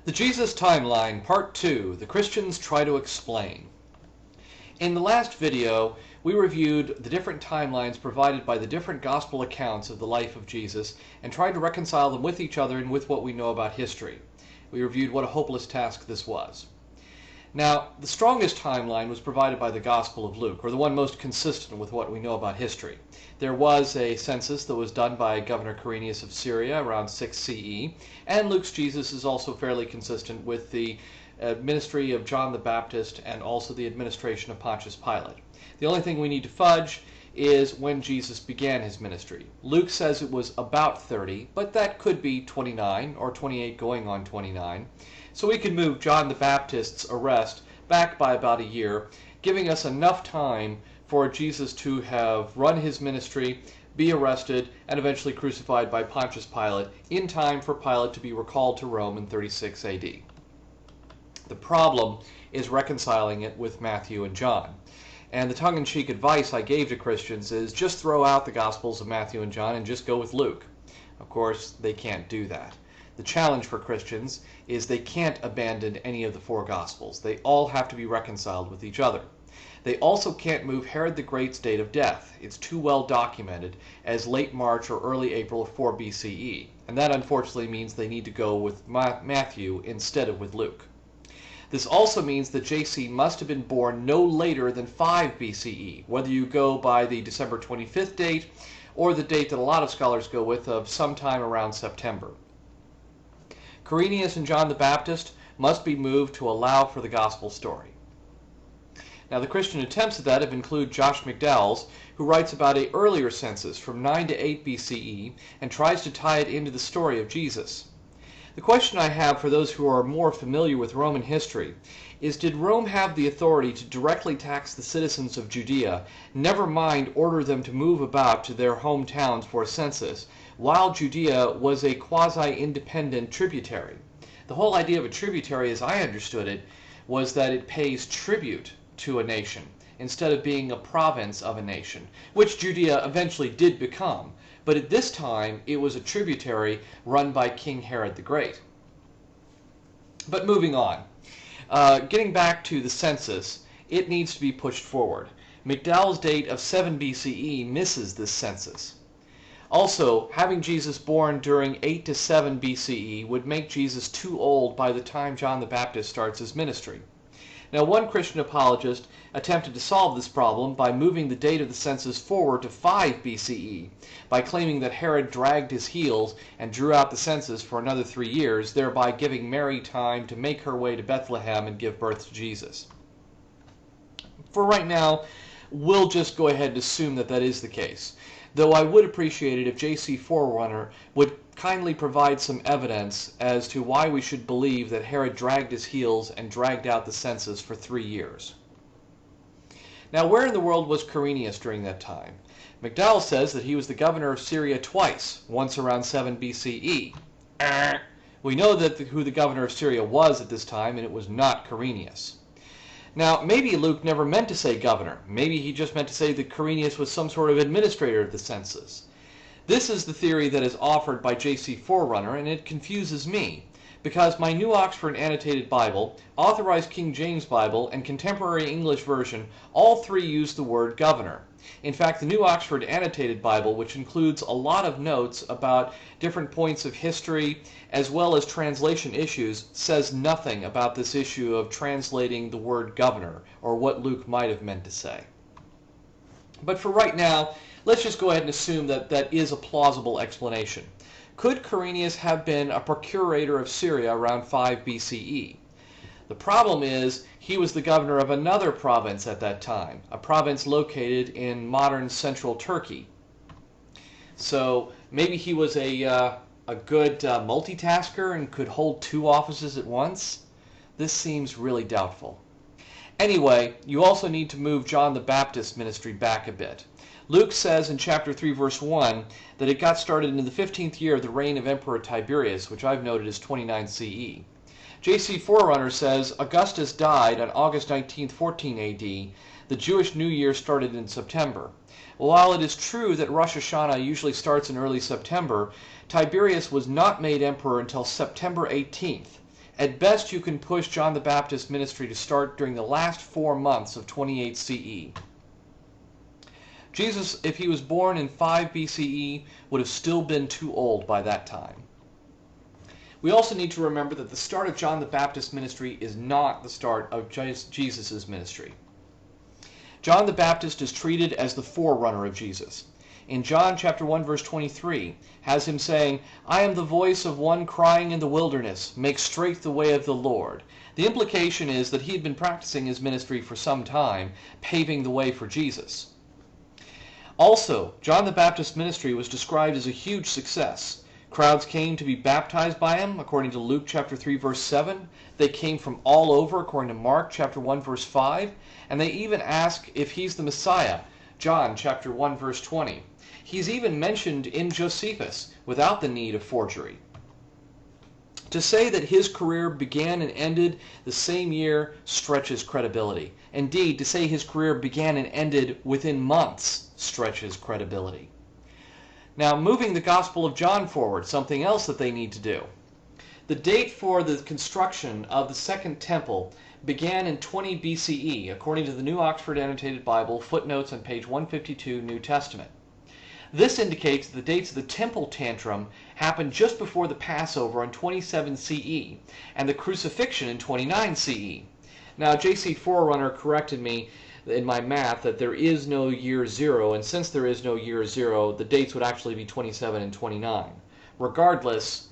The Jesus-timeline, Part 2, The Christians Try to Explain. In the last video, we reviewed the different timelines provided by the different gospel accounts of the life of Jesus and tried to reconcile them with each other and with what we know about history. We reviewed what a hopeless task this was. Now, the strongest timeline was provided by the Gospel of Luke, or the one most consistent with what we know about history. There was a census that was done by Governor Quirinius of Syria around 6 CE, and Luke's Jesus is also fairly consistent with the ministry of John the Baptist and also the administration of Pontius Pilate. The only thing we need to fudge is when Jesus began his ministry. Luke says it was about 30, but that could be 29 or 28 going on 29. So we can move John the Baptist's arrest back by about a year, giving us enough time for Jesus to have run his ministry, be arrested, and eventually crucified by Pontius Pilate in time for Pilate to be recalled to Rome in 36 AD. The problem is reconciling it with Matthew and John. And the tongue-in-cheek advice I gave to Christians is just throw out the Gospels of Matthew and John and just go with Luke. Of course, they can't do that. The challenge for Christians is they can't abandon any of the four Gospels. They all have to be reconciled with each other. They also can't move Herod the Great's date of death. It's too well documented as late March or early April of 4 BCE. And that unfortunately means they need to go with Matthew instead of with Luke. This also means that JC must have been born no later than 5 BCE, whether you go by the December 25th date or the date that a lot of scholars go with of sometime around September. Quirinius and John the Baptist must be moved to allow for the gospel story. Now, the Christian attempts at that have included Josh McDowell's, who writes about an earlier census from 9 to 8 BCE and tries to tie it into the story of Jesus. The question I have for those who are more familiar with Roman history is, did Rome have the authority to directly tax the citizens of Judea, never mind order them to move about to their hometowns for a census, while Judea was a quasi-independent tributary? The whole idea of a tributary, as I understood it, was that it pays tribute to a nation instead of being a province of a nation, which Judea eventually did become. But at this time, it was a tributary run by King Herod the Great. But moving on, getting back to the census, it needs to be pushed forward. McDowell's date of 7 BCE misses this census. Also, having Jesus born during 8 to 7 BCE would make Jesus too old by the time John the Baptist starts his ministry. Now, one Christian apologist attempted to solve this problem by moving the date of the census forward to 5 BCE, by claiming that Herod dragged his heels and drew out the census for another 3 years, thereby giving Mary time to make her way to Bethlehem and give birth to Jesus. For right now, we'll just go ahead and assume that that is the case, though I would appreciate it if J.C. Forerunner would kindly provide some evidence as to why we should believe that Herod dragged his heels and dragged out the census for 3 years. Now, where in the world was Quirinius during that time? McDowell says that he was the governor of Syria twice, once around 7 BCE. We know that who the governor of Syria was at this time, and it was not Quirinius. Now, maybe Luke never meant to say governor. Maybe he just meant to say that Quirinius was some sort of administrator of the census. This is the theory that is offered by J.C. Forerunner, and it confuses me, because my New Oxford Annotated Bible, Authorized King James Bible, and Contemporary English Version all three use the word governor. In fact, the New Oxford Annotated Bible, which includes a lot of notes about different points of history as well as translation issues, says nothing about this issue of translating the word governor, or what Luke might have meant to say. But for right now, let's just go ahead and assume that that is a plausible explanation. Could Quirinius have been a procurator of Syria around 5 BCE? The problem is he was the governor of another province at that time, a province located in modern central Turkey. So maybe he was a good multitasker and could hold 2 offices at once? This seems really doubtful. Anyway, you also need to move John the Baptist's ministry back a bit. Luke says in chapter 3, verse 1, that it got started in the 15th year of the reign of Emperor Tiberius, which I've noted as 29 CE. J.C. Forerunner says Augustus died on August 19, 14 AD. The Jewish New Year started in September. While it is true that Rosh Hashanah usually starts in early September, Tiberius was not made emperor until September 18th, At best, you can push John the Baptist's ministry to start during the last 4 months of 28 CE. Jesus, if he was born in 5 BCE, would have still been too old by that time. We also need to remember that the start of John the Baptist's ministry is not the start of Jesus' ministry. John the Baptist is treated as the forerunner of Jesus. In John chapter 1 verse 23, has him saying, "I am the voice of one crying in the wilderness, make straight the way of the Lord." The implication is that he had been practicing his ministry for some time, paving the way for Jesus. Also, John the Baptist's ministry was described as a huge success. Crowds came to be baptized by him, according to Luke chapter 3 verse 7. They came from all over, according to Mark chapter 1 verse 5. And they even ask if he's the Messiah, John chapter 1 verse 20. He's even mentioned in Josephus, without the need of forgery. To say that his career began and ended the same year stretches credibility. Indeed, to say his career began and ended within months stretches credibility. Now, moving the Gospel of John forward, something else that they need to do. The date for the construction of the Second Temple began in 20 BCE, according to the New Oxford Annotated Bible, footnotes on page 152, New Testament. This indicates the dates of the Temple Tantrum happened just before the Passover on 27 CE, and the crucifixion in 29 CE. Now, J.C. Forerunner corrected me in my math that there is no year 0, and since there is no year 0, the dates would actually be 27 and 29. Regardless,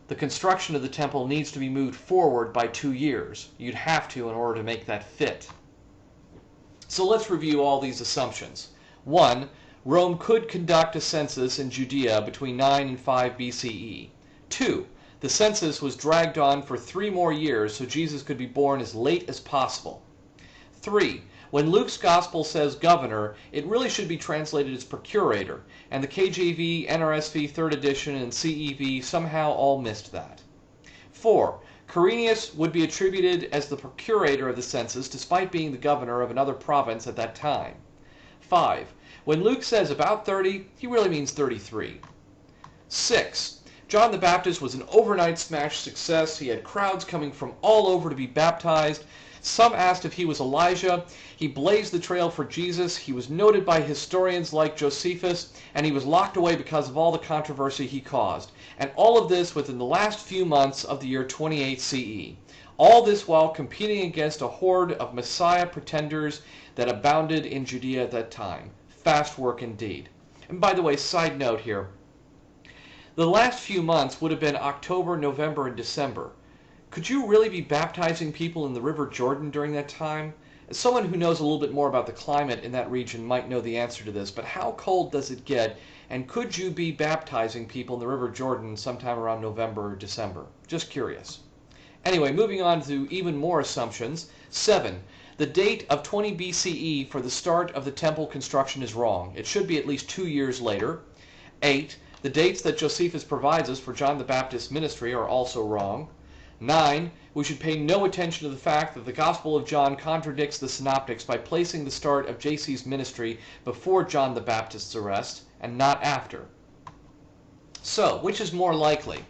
the construction of the temple needs to be moved forward by 2 years. You'd have to in order to make that fit. So let's review all these assumptions. 1. Rome could conduct a census in Judea between 9 and 5 BCE. 2. The census was dragged on for 3 more years so Jesus could be born as late as possible. 3. When Luke's Gospel says governor, it really should be translated as procurator, and the KJV, NRSV 3rd edition, and CEV somehow all missed that. 4. Quirinius would be attributed as the procurator of the census despite being the governor of another province at that time. 5. When Luke says about 30, he really means 33. 6. John the Baptist was an overnight smash success. He had crowds coming from all over to be baptized. Some asked if he was Elijah. He blazed the trail for Jesus. He was noted by historians like Josephus, and he was locked away because of all the controversy he caused. And all of this within the last few months of the year 28 CE. All this while competing against a horde of Messiah pretenders that abounded in Judea at that time. Fast work indeed. And by the way, side note here, the last few months would have been October, November, and December. Could you really be baptizing people in the River Jordan during that time? As someone who knows a little bit more about the climate in that region might know the answer to this, but how cold does it get, and could you be baptizing people in the River Jordan sometime around November or December? Just curious. Anyway, moving on to even more assumptions. 7. The date of 20 BCE for the start of the temple construction is wrong. It should be at least 2 years later. 8. The dates that Josephus provides us for John the Baptist's ministry are also wrong. 9. We should pay no attention to the fact that the Gospel of John contradicts the Synoptics by placing the start of JC's ministry before John the Baptist's arrest and not after. So, which is more likely?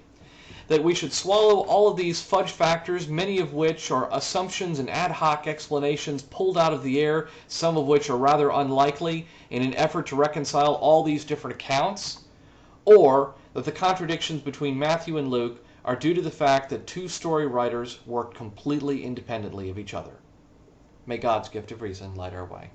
That we should swallow all of these fudge factors, many of which are assumptions and ad hoc explanations pulled out of the air, some of which are rather unlikely, in an effort to reconcile all these different accounts? Or that the contradictions between Matthew and Luke are due to the fact that 2 story writers worked completely independently of each other? May God's gift of reason light our way.